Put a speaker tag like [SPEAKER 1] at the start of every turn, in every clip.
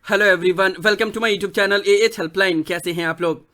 [SPEAKER 1] Hello everyone, welcome to my YouTube channel AH helpline. कैसे हैं आप लोग?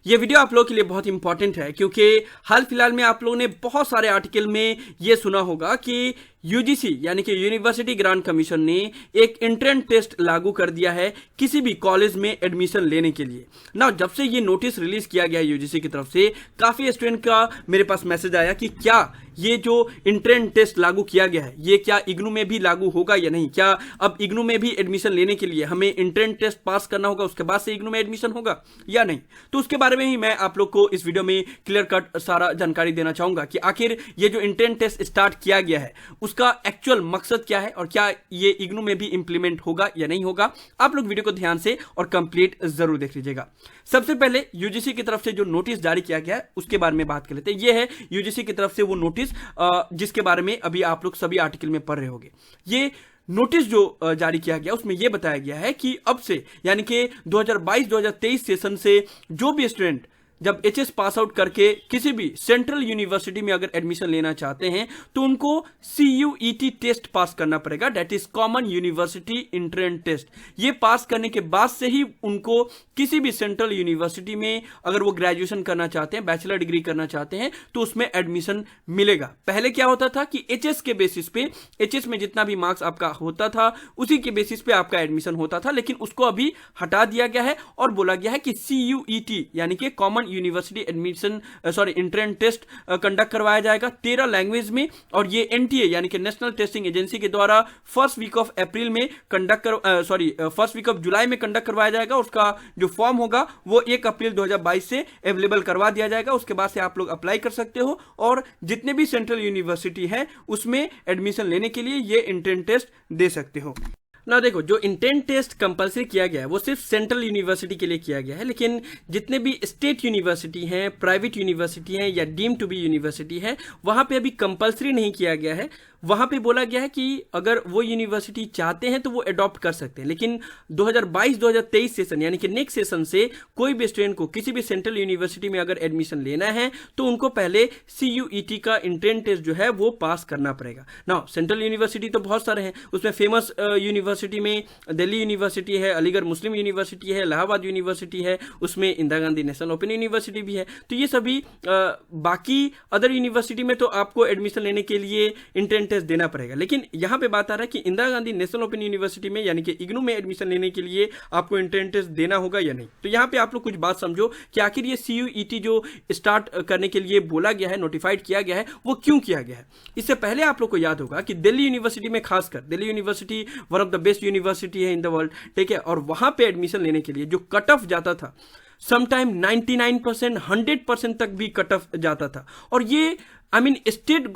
[SPEAKER 1] ये वीडियो आप लोगों के लिए बहुत इंपॉर्टेंट है क्योंकि हाल फिलहाल में आप लोगों ने बहुत सारे आर्टिकल में ये सुना होगा कि यूजीसी यानी कि यूनिवर्सिटी ग्रांट कमीशन ने एक एंट्रेंस टेस्ट लागू कर दिया है किसी भी कॉलेज में एडमिशन लेने के लिए। ना जब से ये नोटिस रिलीज किया गया यूजीसी की तरफ से काफी स्टूडेंट का मेरे पास मैसेज आया कि क्या ये जो एंट्रेंस टेस्ट लागू किया गया है ये क्या इग्नू में भी लागू होगा या नहीं, क्या अब इग्नू में भी एडमिशन लेने के लिए हमें एंट्रेंस टेस्ट पास करना होगा उसके बाद से इग्नू में एडमिशन होगा या नहीं। तो उसके बारे में ही मैं आप लोग को इस वीडियो में क्लियर कट सारा जानकारी देना चाहूंगा कि आखिर ये जो एंट्रेंस टेस्ट स्टार्ट किया गया है उसका एक्चुअल मकसद क्या है और क्या ये इग्नू में भी इंप्लीमेंट होगा या नहीं होगा। आप लोग वीडियो को ध्यान से और कंप्लीट जरूर देख लीजिएगा। सबसे पहले यूजीसी की तरफ से जो नोटिस जारी किया गया है उसके बारे में बात कर लेते हैं। ये है यूजीसी की तरफ से वो नोटिस जिसके बारे में अभी आप लोग सभी आर्टिकल में पढ़ रहे होंगे। ये नोटिस जो जारी किया गया उसमें यह बताया गया है कि अब से यानी कि 2022-2023 सेशन से जो भी स्टूडेंट जब एचएस पास आउट करके किसी भी सेंट्रल यूनिवर्सिटी में अगर एडमिशन लेना चाहते हैं तो उनको CUET टेस्ट पास करना पड़ेगा, that is common university entrance test. ये पास करने के बाद से ही उनको किसी भी सेंट्रल यूनिवर्सिटी में अगर वो ग्रेजुएशन करना चाहते हैं, बैचलर डिग्री करना चाहते हैं तो उसमें एडमिशन मिलेगा। पहले क्या होता था कि एचएस के बेसिस पे, एचएस में जितना भी मार्क्स आपका होता था उसी के बेसिस पे आपका एडमिशन होता था, लेकिन उसको अभी हटा दिया गया है और बोला गया है कि CUET यानी कि common university admission entrance test conduct करवाया जाएगा 13 लैंग्वेज में। और ये एनटीए यानी कि नेशनल टेस्टिंग एजेंसी के द्वारा फर्स्ट वीक ऑफ जुलाई में कंडक्ट करवाया जाएगा। उसका जो फॉर्म होगा वो 1 अप्रैल 2022 से अवेलेबल करवा दिया जाएगा। उसके बाद से आप लोग अप्लाई कर सकते हो और जितने भी सेंट्रल यूनिवर्सिटी है उसमें एडमिशन लेने के लिए ये एंट्रेंस टेस्ट दे सकते हो ना। देखो, जो एंट्रेंस टेस्ट कंपलसरी किया गया है वो सिर्फ सेंट्रल यूनिवर्सिटी के लिए किया गया है, लेकिन जितने भी स्टेट यूनिवर्सिटी हैं, प्राइवेट यूनिवर्सिटी हैं या डीम टू बी यूनिवर्सिटी है वहां पे अभी कंपलसरी नहीं किया गया है। वहां पे बोला गया है कि अगर वो यूनिवर्सिटी चाहते हैं तो वो अडॉप्ट कर सकते हैं, लेकिन 2022-2023 सेशन यानी कि नेक्स्ट सेशन से कोई भी स्टूडेंट को किसी भी सेंट्रल यूनिवर्सिटी में अगर एडमिशन लेना है तो उनको पहले CUET का एंट्रेंस टेस्ट जो है वो पास करना पड़ेगा ना। सेंट्रल यूनिवर्सिटी तो बहुत सारे हैं, उसमें फेमस यूनिवर्सिटी में दिल्ली यूनिवर्सिटी है, अलीगढ़ मुस्लिम यूनिवर्सिटी है, इलाहाबाद यूनिवर्सिटी है, उसमें Indira Gandhi national open university भी है। तो ये सभी बाकी अदर यूनिवर्सिटी में तो आपको एडमिशन लेने के लिए एंट्रेंस टेस्ट देना पड़ेगा, लेकिन यहां पे बात आ रहा है कि Indira Gandhi national open university में यानी कि इग्नू में एडमिशन लेने के लिए आपको एंट्रेंस टेस्ट देना होगा या नहीं। तो यहां पे आप लोग कुछ बात समझो कि आखिर ये CUET जो स्टार्ट करने के लिए बोला गया है, नोटिफाइड किया गया है, वो क्यों किया गया है। इससे पहले आप लोग को याद होगा कि दिल्ली यूनिवर्सिटी में, खासकर Delhi university one of the best university है इन द वर्ल्ड, ठीक है, और वहां पे एडमिशन लेने के लिए जो कट ऑफ जाता था समटाइम 99%, 100% तक भी कट ऑफ जाता था। और ये स्टेट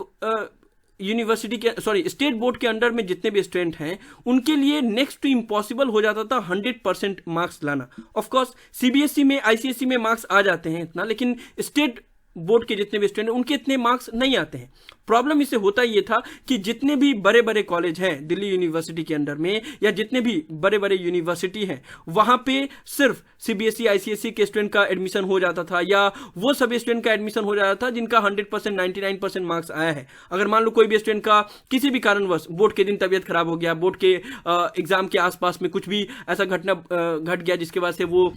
[SPEAKER 1] बोर्ड के अंडर में जितने भी स्टूडेंट हैं उनके लिए नेक्स्ट टू इम्पॉसिबल हो जाता था 100% मार्क्स लाना। ऑफ कोर्स CBSE में, ICSE में मार्क्स आ जाते हैं इतना, लेकिन स्टेट बोर्ड के जितने भी स्टूडेंट उनके इतने मार्क्स नहीं आते हैं। प्रॉब्लम इससे होता ये था कि जितने भी बड़े बड़े कॉलेज हैं दिल्ली यूनिवर्सिटी के अंडर में या जितने भी बड़े बड़े यूनिवर्सिटी हैं वहां पे सिर्फ CBSE ICSE के स्टूडेंट का एडमिशन हो जाता था या वो सभी स्टूडेंट का एडमिशन हो जाता था जिनका 100%, 99% मार्क्स आया है। अगर मान लो कोई भी स्टूडेंट का किसी भी कारणवश बोर्ड के दिन तबियत खराब हो गया, बोर्ड के एग्जाम के आसपास में कुछ भी ऐसा घटना घट गया जिसके वजह से वो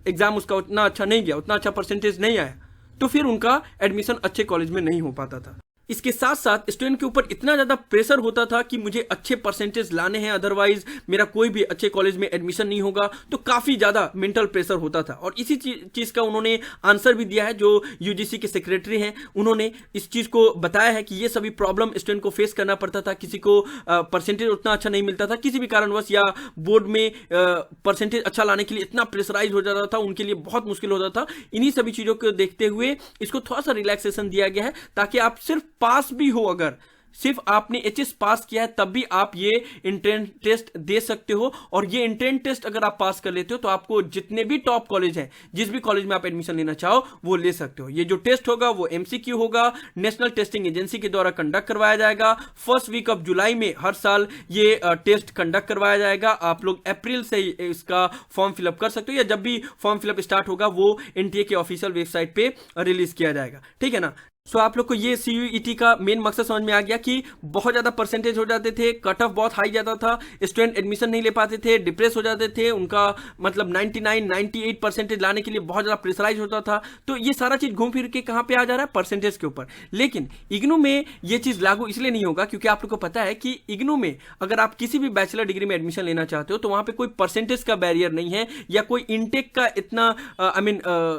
[SPEAKER 1] एग्जाम उसका उतना अच्छा नहीं गया, उतना अच्छा परसेंटेज नहीं आया, तो फिर उनका एडमिशन अच्छे कॉलेज में नहीं हो पाता था। इसके साथ साथ स्टूडेंट के ऊपर इतना ज्यादा प्रेशर होता था कि मुझे अच्छे परसेंटेज लाने हैं, अदरवाइज मेरा कोई भी अच्छे कॉलेज में एडमिशन नहीं होगा, तो काफी ज्यादा मेंटल प्रेशर होता था। और इसी चीज का उन्होंने आंसर भी दिया है। जो यूजीसी के सेक्रेटरी हैं उन्होंने इस चीज को बताया है कि ये सभी प्रॉब्लम स्टूडेंट को फेस करना पड़ता था। किसी को परसेंटेज उतना अच्छा नहीं मिलता था किसी भी कारणवश, या बोर्ड में परसेंटेज अच्छा लाने के लिए इतना प्रेशराइज हो जाता था, उनके लिए बहुत मुश्किल होता था। इन्हीं सभी चीजों को देखते हुए इसको थोड़ा सा रिलैक्सेशन दिया गया है ताकि आप सिर्फ पास भी हो, अगर सिर्फ आपने एचएस पास किया है तब भी आप ये एंट्रेंस टेस्ट दे सकते हो। और ये एंट्रेंस टेस्ट अगर आप पास कर लेते हो तो आपको जितने भी टॉप कॉलेज हैं, जिस भी कॉलेज में आप एडमिशन लेना चाहो वो ले सकते हो। ये जो टेस्ट होगा वो MCQ होगा, नेशनल टेस्टिंग एजेंसी के द्वारा कंडक्ट करवाया जाएगा। फर्स्ट वीक ऑफ जुलाई में हर साल ये टेस्ट कंडक्ट करवाया जाएगा। आप लोग अप्रैल से इसका फॉर्म फिलअप कर सकते हो या जब भी फॉर्म फिलअप स्टार्ट होगा वो NTA के ऑफिशियल वेबसाइट पे रिलीज किया जाएगा, ठीक है ना। सो आप लोग को ये CUET का मेन मकसद समझ में आ गया कि बहुत ज़्यादा परसेंटेज हो जाते थे, कट ऑफ बहुत हाई जाता था, स्टूडेंट एडमिशन नहीं ले पाते थे, डिप्रेस हो जाते थे, उनका मतलब 99 98 परसेंटेज लाने के लिए बहुत ज़्यादा प्रेशराइज होता था। तो ये सारा चीज़ घूम फिर के कहाँ पे आ जा रहा है, परसेंटेज के ऊपर। लेकिन इग्नू में ये चीज़ लागू इसलिए नहीं होगा क्योंकि आप लोग को पता है कि इग्नू में अगर आप किसी भी बैचलर डिग्री में एडमिशन लेना चाहते हो तो वहाँ पे कोई परसेंटेज का बैरियर नहीं है या कोई इनटेक का इतना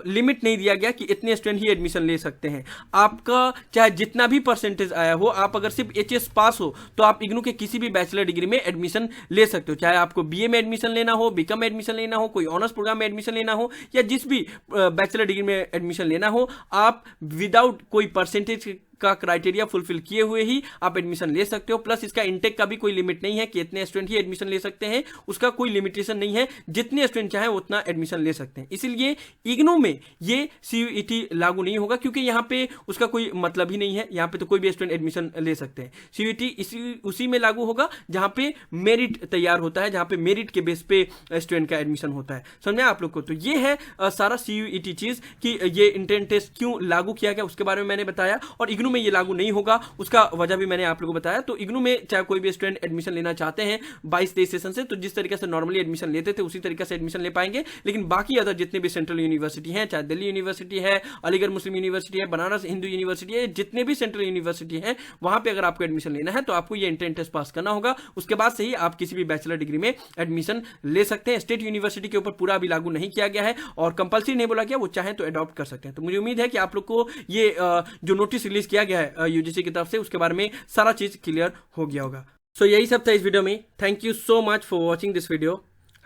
[SPEAKER 1] लिमिट नहीं दिया गया कि इतने स्टूडेंट ही एडमिशन ले सकते हैं। आपका चाहे जितना भी परसेंटेज आया हो, आप अगर सिर्फ HS पास हो तो आप इग्नू के किसी भी बैचलर डिग्री में एडमिशन ले सकते हो। चाहे आपको BA में एडमिशन लेना हो, BCom में एडमिशन लेना हो, कोई ऑनर्स प्रोग्राम में एडमिशन लेना हो या जिस भी बैचलर डिग्री में एडमिशन लेना हो, आप विदाउट कोई परसेंटेज का क्राइटेरिया फुलफिल किए हुए ही आप एडमिशन ले सकते हो। प्लस इसका इंटेक का भी कोई लिमिट नहीं है कि इतने स्टूडेंट ही एडमिशन ले सकते हैं, उसका कोई लिमिटेशन नहीं है, जितने स्टूडेंट चाहे उतना एडमिशन ले सकते हैं। इसीलिए इग्नू में ये CUET लागू नहीं होगा क्योंकि यहाँ पे उसका कोई मतलब ही नहीं है। यहाँ पे तो कोई भी स्टूडेंट एडमिशन ले सकते हैं। CUET उसी में लागू होगा जहाँ पे मेरिट तैयार होता है, जहाँ पे मेरिट के बेस पे स्टूडेंट का एडमिशन होता है। समझ में आप लोग को? तो ये है सारा CUET चीज कि ये इंट्रेंस टेस्ट क्यों लागू किया गया उसके बारे में मैंने बताया, और इग्नू में ये लागू नहीं होगा उसका वजह भी मैंने आप लोगों को बताया। तो इग्नू में चाहे कोई भी स्टूडेंट एडमिशन लेना चाहते हैं 22-23 सेशन से, तो जिस तरीके से नॉर्मली एडमिशन लेते थे उसी तरीके से एडमिशन ले पाएंगे। लेकिन बाकी अदर जितने भी सेंट्रल यूनिवर्सिटी हैं, चाहे दिल्ली यूनिवर्सिटी है, अलीगढ़ मुस्लिम यूनिवर्सिटी है, बनारस हिंदू यूनिवर्सिटी है, जितने भी सेंट्रल यूनिवर्सिटी है वहां पर अगर आपको एडमिशन लेना है तो आपको ये एंट्रेंस टेस्ट पास करना होगा। उसके बाद से ही आप किसी भी बैचलर डिग्री में एडमिशन ले सकते हैं। स्टेट यूनिवर्सिटी के ऊपर पूरा अभी लागू नहीं किया गया है और कंपल्सरी नहीं बोला गया, वो चाहे तो अडॉप्ट कर सकते हैं। तो मुझे उम्मीद है कि आप लोग को ये जो नोटिस रिलीज किया गया है UGC की तरफ से उसके बारे में सारा चीज क्लियर हो गया होगा। सो यही सब था इस वीडियो में। Thank you so much for watching this video.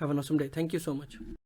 [SPEAKER 1] Have an awesome day. Thank you so much.